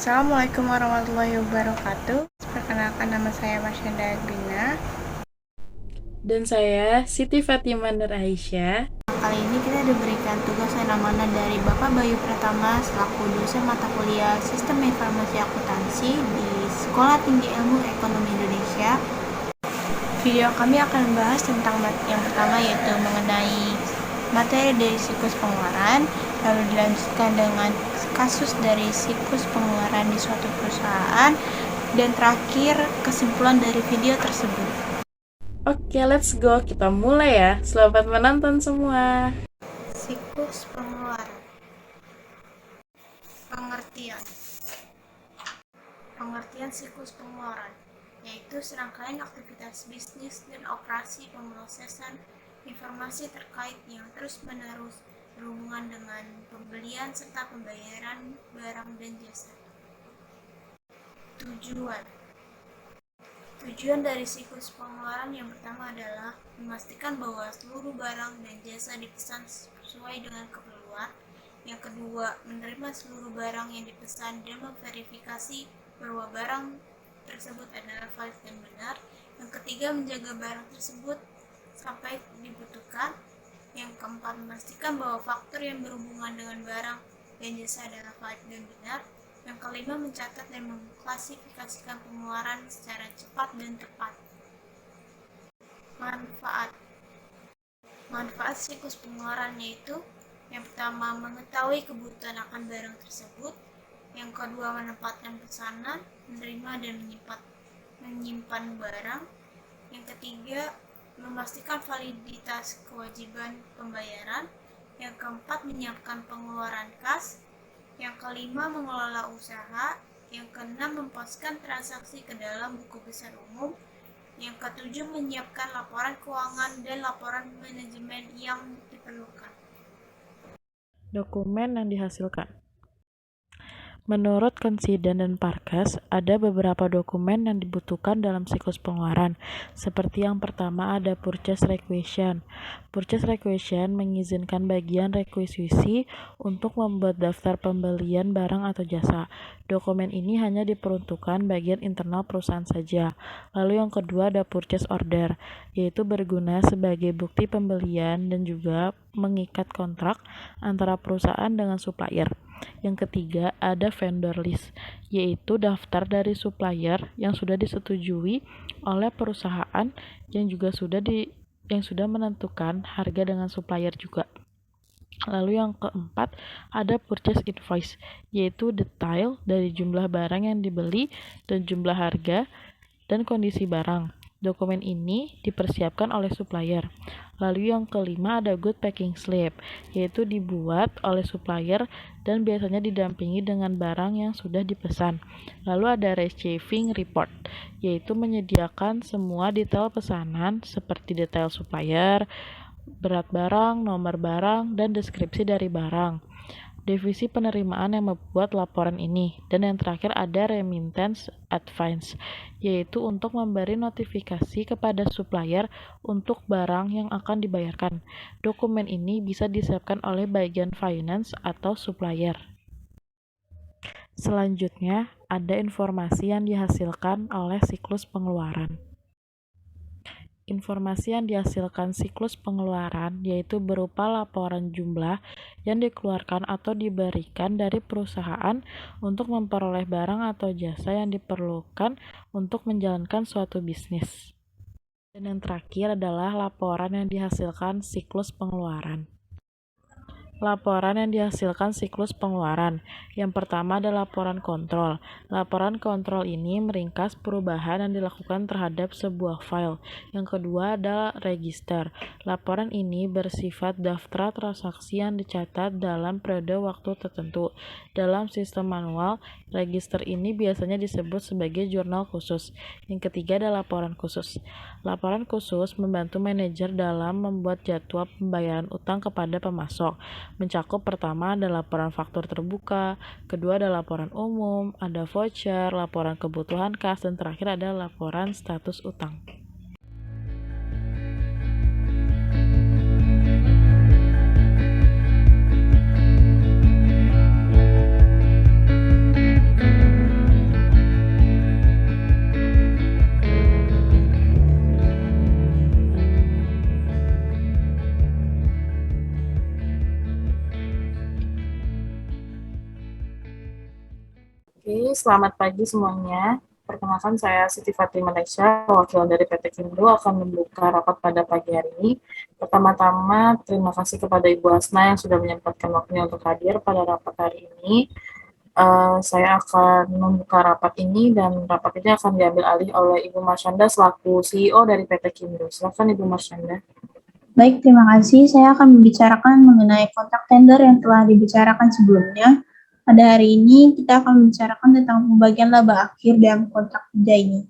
Assalamualaikum warahmatullahi wabarakatuh. Perkenalkan, nama saya Marsyanda Agrina. Dan saya Siti Fatimah Nur Aisyah. Kali ini kita diberikan tugas yang amanah dari Bapak Bayu Pratama selaku dosen mata kuliah Sistem Informasi Akuntansi di Sekolah Tinggi Ilmu Ekonomi Indonesia. Video kami akan membahas tentang yang pertama, yaitu mengenai materi dari siklus pengeluaran, lalu dilanjutkan dengan kasus dari siklus pengeluaran di suatu perusahaan, dan terakhir kesimpulan dari video tersebut. Oke, let's go. Kita mulai ya. Selamat menonton semua. Siklus pengeluaran. Pengertian siklus pengeluaran yaitu serangkaian aktivitas bisnis dan operasi pemrosesan informasi terkait yang terus-menerus berhubungan dengan pembelian serta pembayaran barang dan jasa. Tujuan dari siklus pengeluaran yang pertama adalah memastikan bahwa seluruh barang dan jasa dipesan sesuai dengan keperluan. Yang kedua, menerima seluruh barang yang dipesan dan memverifikasi bahwa barang tersebut adalah valid dan benar. Yang ketiga, menjaga barang tersebut sampai dibutuhkan. Yang keempat, memastikan bahwa faktur yang berhubungan dengan barang dan jasa adalah valid dan benar. Yang kelima, mencatat dan mengklasifikasikan pengeluaran secara cepat dan tepat. Manfaat siklus pengeluaran yaitu yang pertama, mengetahui kebutuhan akan barang tersebut. Yang kedua, menempatkan pesanan, menerima dan menyimpan barang. Yang ketiga, memastikan validitas kewajiban pembayaran. Yang keempat, menyiapkan pengeluaran kas. Yang kelima, mengelola usaha. Yang keenam, memposkan transaksi ke dalam buku besar umum. Yang ketujuh, menyiapkan laporan keuangan dan laporan manajemen yang diperlukan. Dokumen yang dihasilkan. Menurut Konsiden dan Parkes, ada beberapa dokumen yang dibutuhkan dalam siklus pengeluaran. Seperti yang pertama ada Purchase Requisition. Purchase Requisition mengizinkan bagian rekuisisi untuk membuat daftar pembelian barang atau jasa. Dokumen ini hanya diperuntukkan bagian internal perusahaan saja. Lalu yang kedua ada Purchase Order, yaitu berguna sebagai bukti pembelian dan juga mengikat kontrak antara perusahaan dengan supplier. Yang ketiga ada vendor list, yaitu daftar dari supplier yang sudah disetujui oleh perusahaan yang sudah menentukan harga dengan supplier juga. Lalu yang keempat ada purchase invoice, yaitu detail dari jumlah barang yang dibeli dan jumlah harga dan kondisi barang. Dokumen ini dipersiapkan oleh supplier. Lalu yang kelima ada good packing slip, yaitu dibuat oleh supplier dan biasanya didampingi dengan barang yang sudah dipesan. Lalu ada receiving report, yaitu menyediakan semua detail pesanan seperti detail supplier, berat barang, nomor barang, dan deskripsi dari barang. Divisi penerimaan yang membuat laporan ini. Dan yang terakhir ada remittance advance, yaitu untuk memberi notifikasi kepada supplier untuk barang yang akan dibayarkan. Dokumen ini bisa disiapkan oleh bagian finance atau supplier. Selanjutnya, ada informasi yang dihasilkan oleh siklus pengeluaran. Informasi yang dihasilkan siklus pengeluaran yaitu berupa laporan jumlah yang dikeluarkan atau diberikan dari perusahaan untuk memperoleh barang atau jasa yang diperlukan untuk menjalankan suatu bisnis. Dan yang terakhir adalah laporan yang dihasilkan siklus pengeluaran. Laporan yang dihasilkan siklus pengeluaran. Yang pertama adalah laporan kontrol. Laporan kontrol ini meringkas perubahan yang dilakukan terhadap sebuah file. Yang kedua adalah register. Laporan ini bersifat daftar transaksi yang dicatat dalam periode waktu tertentu. Dalam sistem manual, register ini biasanya disebut sebagai jurnal khusus. Yang ketiga adalah laporan khusus. Laporan khusus membantu manajer dalam membuat jadwal pembayaran utang kepada pemasok. Mencakup pertama ada laporan faktur terbuka, kedua ada laporan umum, ada voucher, laporan kebutuhan kas, dan terakhir ada laporan status utang. Oke, selamat pagi semuanya. Perkenalkan saya Siti Fatri Malaysia, perwakilan dari PT Kindro akan membuka rapat pada pagi hari ini. Pertama-tama, terima kasih kepada Ibu Hasna yang sudah menyempatkan waktunya untuk hadir pada rapat hari ini. Saya akan membuka rapat ini dan rapat ini akan diambil alih oleh Ibu Marsyanda selaku CEO dari PT Kindro. Silakan Ibu Marsyanda. Baik, terima kasih. Saya akan membicarakan mengenai kontrak tender yang telah dibicarakan sebelumnya. Pada hari ini, kita akan membicarakan tentang pembagian laba akhir dalam kontrak kerja ini.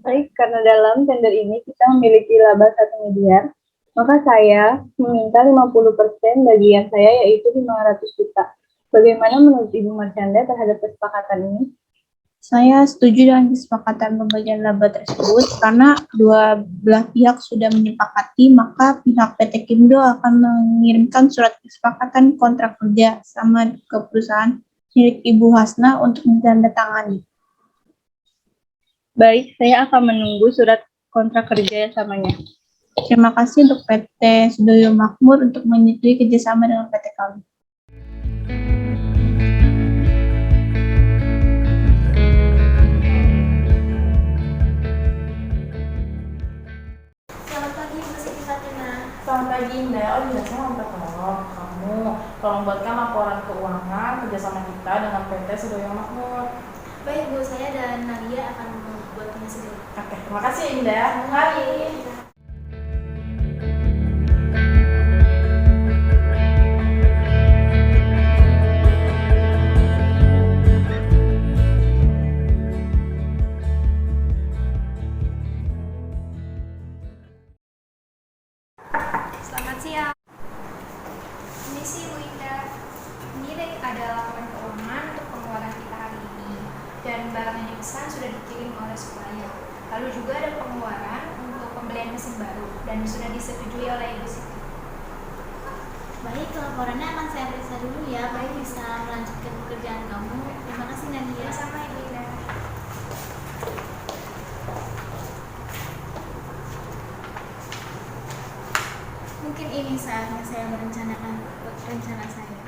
Baik, karena dalam tender ini kita memiliki laba 1 miliar, maka saya meminta 50% bagian saya yaitu 500 juta. Bagaimana menurut Ibu Marsyanda terhadap kesepakatan ini? Saya setuju dengan kesepakatan pembagian laba tersebut karena kedua belah pihak sudah menyepakati, maka pihak PT Kindro akan mengirimkan surat kesepakatan kontrak kerja sama ke perusahaan milik Ibu Hasna untuk ditandatangani. Baik, saya akan menunggu surat kontrak kerja samanya. Terima kasih untuk PT Sudoyo Makmur untuk menyetujui kerjasama dengan PT kami. Selamat pagi, Bu Siti Fatima. Selamat pagi Indah. Saya mau minta tolong kamu tolong buatkan laporan keuangan kerjasama kita dengan PT Sudoyo Makmur. Baik Bu, saya dan Nadia akan membuatnya sendiri. Oke, terima kasih Indah. Mari. Selamat siang. Ini sih Bu Indah. Ini ada laporan keuangan untuk pengeluaran kita hari ini. Dan barang yang dipesan sudah dikirim oleh supplier. Lalu juga ada pengeluaran untuk pembelian mesin baru dan sudah disetujui oleh Ibu Siti. Baik, laporannya akan saya periksa dulu ya. Baik, bisa melanjutkan pekerjaan kamu. Terima kasih Nadia. Sama Ibu Indah. Mungkin ini saatnya saya merencanakan rencana saya.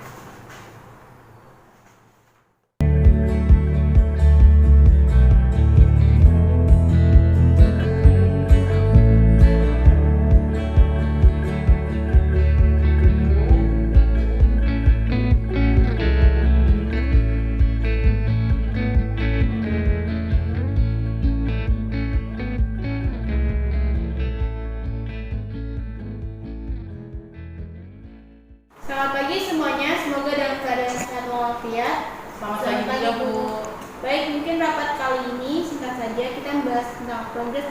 Selamat pagi semuanya, semoga dalam keadaan sehat walafiat. Selamat pagi juga Bu. Baik, mungkin rapat kali ini singkat saja kita membahas tentang progres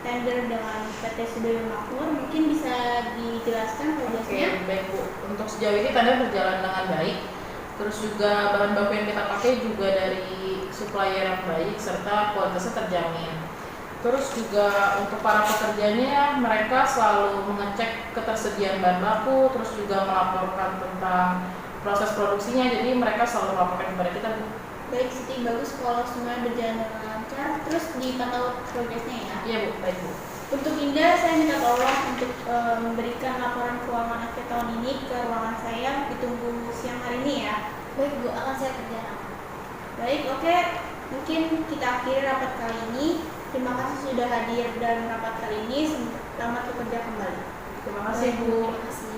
tender dengan PT Sudoyo Makmur. Mungkin bisa dijelaskan progresnya? Oke, baik Bu. Untuk sejauh ini tender berjalan dengan baik. Terus juga bahan baku yang kita pakai juga dari supplier yang baik serta kualitasnya terjamin. Terus juga untuk para pekerjanya, mereka selalu mengecek ketersediaan bahan baku, terus juga melaporkan tentang proses produksinya. Jadi mereka selalu melaporkan kepada kita Bu. Baik, Siti, bagus kalau semua berjalan dengan lancar. Terus dipantau progresnya ya? Iya Bu, baik Bu. Untuk Indah, saya minta tolong untuk memberikan laporan keuangan akhir tahun ini ke ruangan saya. Ditunggu siang hari ini ya. Baik Bu, akan saya kerjakan. Baik, oke. Mungkin kita akhiri rapat kali ini. Terima kasih sudah hadir dalam rapat kali ini. Selamat bekerja kembali. Terima kasih Bu. Terima kasih.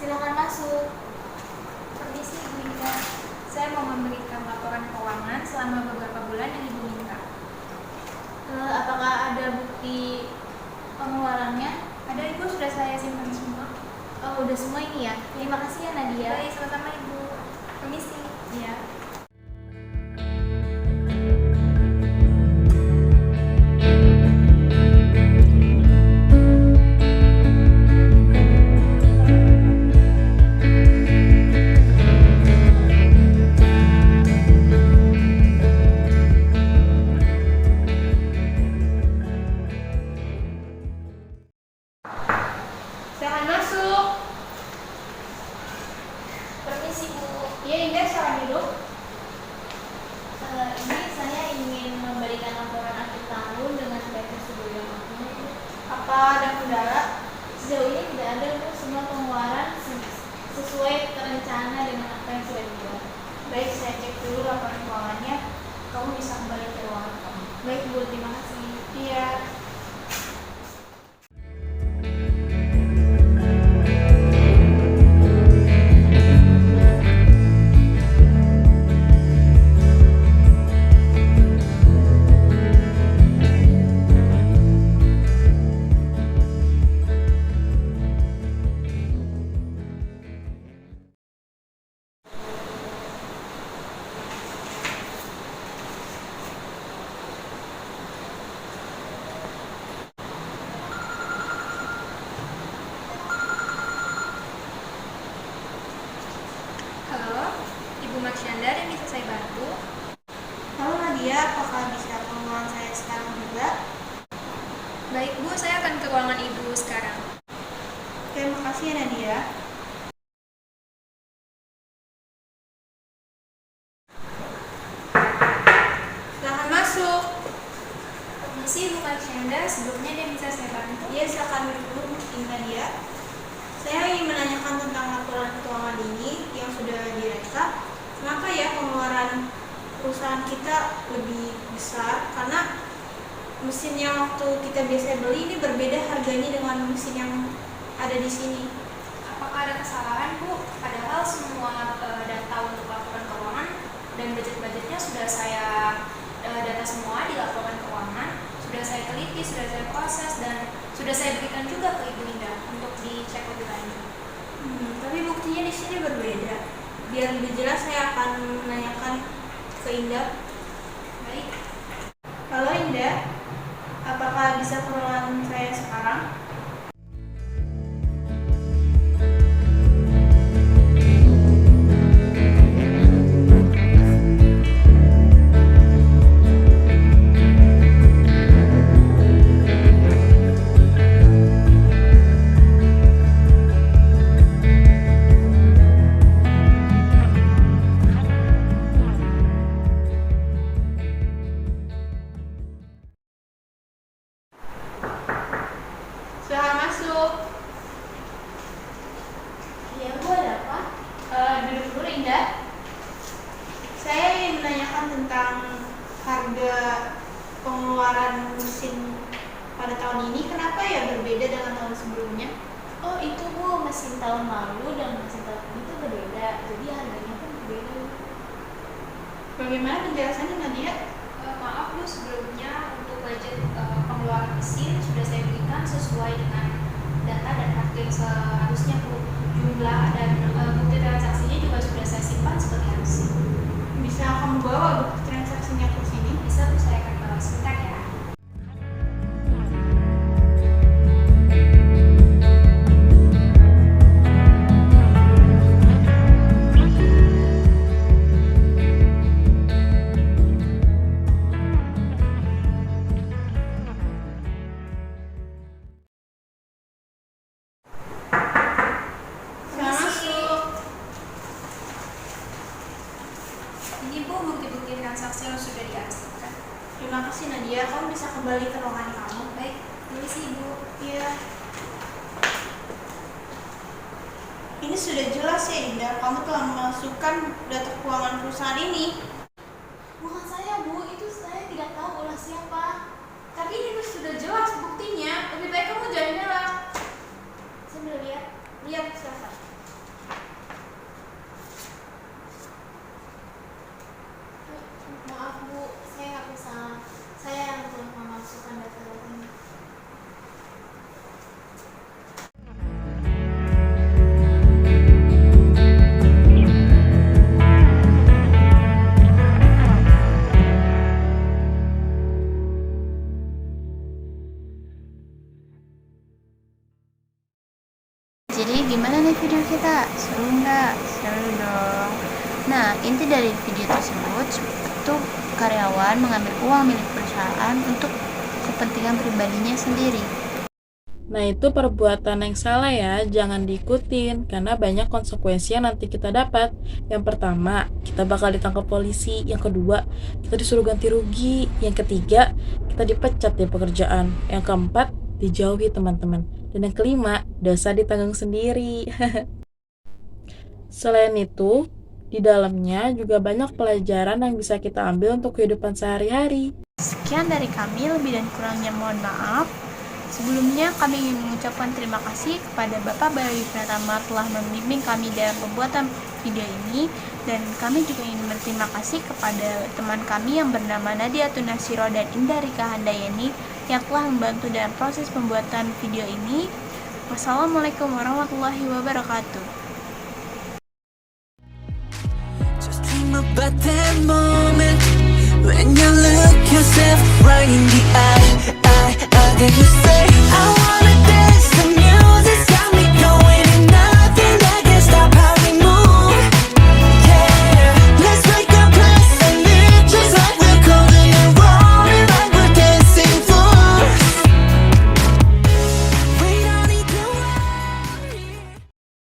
Silakan masuk. Permisi Bu Indah. Saya mau memberikan laporan keuangan selama beberapa bulan yang Ibu minta. Apakah ada bukti pengeluarannya? Ada Ibu, sudah saya simpan semua. Oh, udah semua ini ya. Terima kasih ya Nadia. Baik, sama-sama Ibu. Permisi. Iya. Silakan masuk. Apakah ada kendala? Sejauh ini tidak ada, Bu. Semua pengeluaran sesuai terencana dengan apa yang sudah dibuat. Baik, saya cek dulu laporan keuangannya. Kamu bisa kembali ke ruangan kamu. Baik, Bu. Terima kasih. Iya. Halo, Ibu Marsyanda, yang bisa saya bantu? Halo Nadia, apakah bisa pengeluaran saya sekarang juga? Baik Bu, saya akan ke ruangan Ibu sekarang. Oke, makasih ya Nadia. Silahkan masuk. Permisi Ibu Marsyanda, sebelumnya ada yang bisa saya bantu? Iya, silakan duduk dulu, Nadia. Saya ingin menanyakan tentang laporan keuangan ini yang sudah direka. Kenapa ya pengeluaran perusahaan kita lebih besar? Karena mesin yang waktu kita biasa beli ini berbeda harganya dengan mesin yang ada di sini. Apakah ada kesalahan Bu? Padahal semua data untuk laporan keuangan dan budget-budgetnya sudah saya data semua di laporan keuangan, sudah saya teliti, sudah saya proses, dan sudah saya berikan juga ke Ibu Linda untuk dicek lebih lanjut. Tapi buktinya di sini berbeda. Biar lebih jelas saya akan menanyakan ke Indah. Baik. Halo Indah, apakah bisa pengeluaran saya sekarang? Silahkan masuk. Ya, Bu, ada apa? Duduk dulu, Indah. Saya ingin menanyakan tentang harga pengeluaran mesin pada tahun ini. Kenapa ya berbeda dengan tahun sebelumnya? Oh, itu Bu, mesin tahun lalu dan mesin tahun ini itu berbeda. Jadi harganya pun berbeda. Bagaimana penjelasannya, Nadia? Maaf Bu, sebelumnya untuk budget pengeluaran mesin sudah saya berikan sesuai dengan data dan harga yang seharusnya Bu. Jumlah dan bukti transaksinya juga sudah saya simpan sebagai arsip. Bisa kamu bawa bukti transaksinya ke sini? Bisa Bu, saya akan bawa sebentar ya. Silahkan masuk. Ini Bu, bukti-bukti transaksi yang sudah diarsipkan. Terima kasih Nadia, kamu bisa kembali ke ruangan kamu. Baik, permisi Ibu. Iya. Ini sudah jelas ya Indah, kamu telah memasukkan data keuangan perusahaan ini. Bukan saya Bu, itu saya tidak tahu oleh siapa. Tapi ini sudah jelas buktinya, lebih baik kamu jangan nyala. Saya boleh lihat? Lihat silakan. Maaf Bu, saya nggak bisa. Saya yang telah memasukkan data ini. Jadi gimana nih video kita? Seru nggak? Seru dong. Nah, inti dari video tersebut itu karyawan mengambil uang milik perusahaan untuk kepentingan pribadinya sendiri. Nah, itu perbuatan yang salah ya, jangan diikutin karena banyak konsekuensi yang nanti kita dapat. Yang pertama, kita bakal ditangkap polisi. Yang kedua, kita disuruh ganti rugi. Yang ketiga, kita dipecat dari pekerjaan. Yang keempat, dijauhi teman-teman. Dan yang kelima, dosa ditanggung sendiri. Selain itu, di dalamnya juga banyak pelajaran yang bisa kita ambil untuk kehidupan sehari-hari. Sekian dari kami, lebih dan kurangnya mohon maaf. Sebelumnya kami ingin mengucapkan terima kasih kepada Bapak Bayu Pratama telah membimbing kami dalam pembuatan video ini, dan kami juga ingin berterima kasih kepada teman kami yang bernama Nadia Tunasiro dan Indah Rika Handayani yang telah membantu dalam proses pembuatan video ini. Wassalamualaikum warahmatullahi wabarakatuh. Just dream about that moment when you look yourself right in the eye, then you say, I wanna dance.